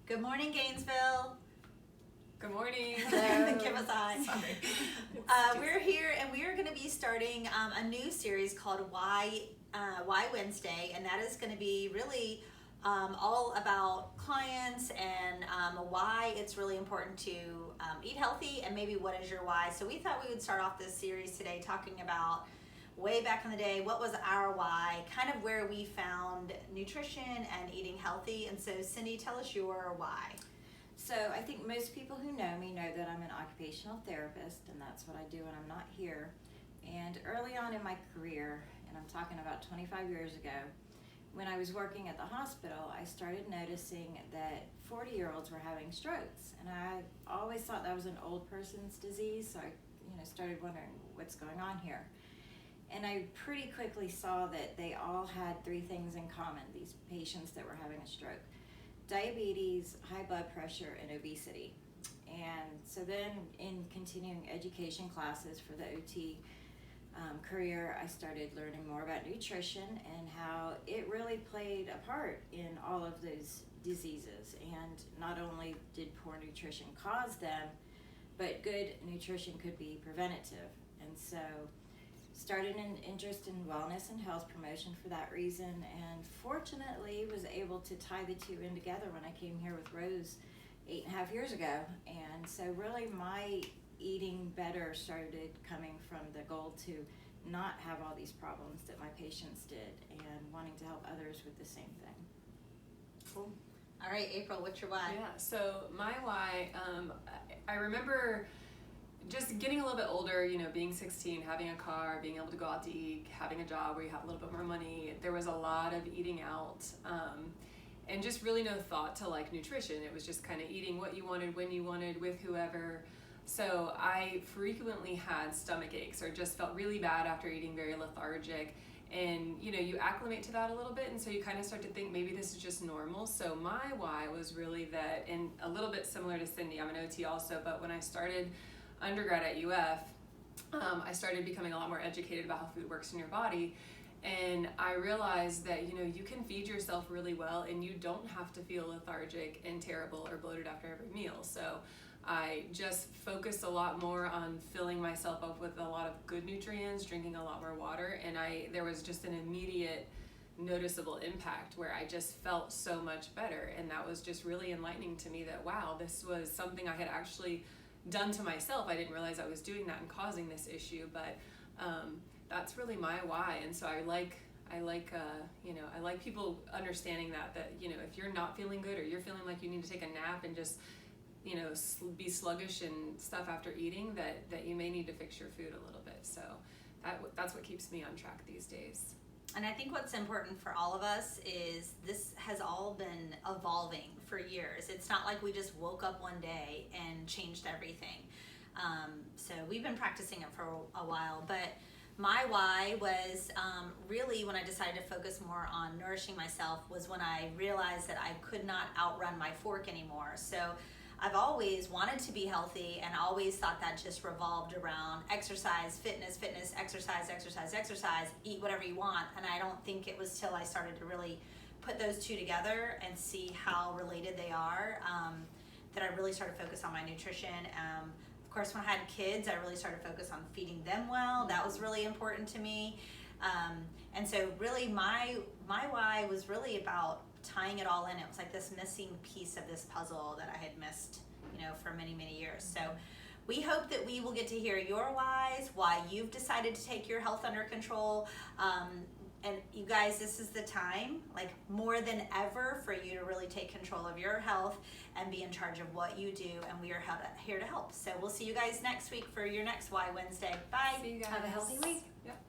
Good morning, Gainesville. Good morning. Give us a Sorry. we're here, and we are going to be starting a new series called Why Wednesday, and that is going to be really all about clients and why it's really important to eat healthy, and maybe what is your why. So we thought we would start off this series today talking about way back in the day, what was our why, kind of where we found nutrition and eating healthy. And so Cindy, tell us your why. So I think most people who know me know that I'm an occupational therapist, and that's what I do when I'm not here. And early on in my career, and I'm talking about 25 years ago, when I was working at the hospital, I started noticing that 40-year-olds were having strokes. And I always thought that was an old person's disease, so I started wondering what's going on here. And I pretty quickly saw that they all had three things in common, these patients that were having a stroke: diabetes, high blood pressure, and obesity. And so then in continuing education classes for the OT career, I started learning more about nutrition and how it really played a part in all of those diseases. And not only did poor nutrition cause them, but good nutrition could be preventative. And so started an interest in wellness and health promotion for that reason, and fortunately was able to tie the two in together when I came here with Rose 8.5 years ago. And so really my eating better started coming from the goal to not have all these problems that my patients did, and wanting to help others with the same thing. Cool. All right, April, what's your why? Yeah, so my why, I remember just getting a little bit older, being 16, having a car, being able to go out to eat, having a job where you have a little bit more money. There was a lot of eating out, and just really no thought to like nutrition. It was just kind of eating what you wanted, when you wanted, with whoever. So I frequently had stomach aches or just felt really bad after eating, very lethargic. And you acclimate to that a little bit, and so you kind of start to think maybe this is just normal. So my why was really that, and a little bit similar to Cindy, I'm an OT also, but when I started undergrad at UF, I started becoming a lot more educated about how food works in your body. And I realized that you can feed yourself really well, and you don't have to feel lethargic and terrible or bloated after every meal. So I just focused a lot more on filling myself up with a lot of good nutrients, drinking a lot more water, and there was just an immediate noticeable impact where I just felt so much better. And that was just really enlightening to me that, wow, this was something I had actually done to myself. I didn't realize I was doing that and causing this issue, but that's really my why. And so I like people understanding that if you're not feeling good, or you're feeling like you need to take a nap and just be sluggish and stuff after eating, that you may need to fix your food a little bit. So that's what keeps me on track these days. And I think what's important for all of us is this has all been evolving for years. It's not like we just woke up one day and changed everything. So we've been practicing it for a while, but my why was really when I decided to focus more on nourishing myself, was when I realized that I could not outrun my fork anymore. So I've always wanted to be healthy, and always thought that just revolved around exercise, fitness, exercise, eat whatever you want. And I don't think it was till I started to really put those two together and see how related they are, that I really started to focus on my nutrition. Of course, when I had kids, I really started to focus on feeding them well. That was really important to me. And so really my why was really about tying it all in. It was like this missing piece of this puzzle that I had missed, for many, many years. So we hope that we will get to hear your whys, why you've decided to take your health under control. And you guys, this is the time, like more than ever, for you to really take control of your health and be in charge of what you do. And we are here to help. So we'll see you guys next week for your next Why Wednesday. Bye. See you guys. Have a healthy week. Yep.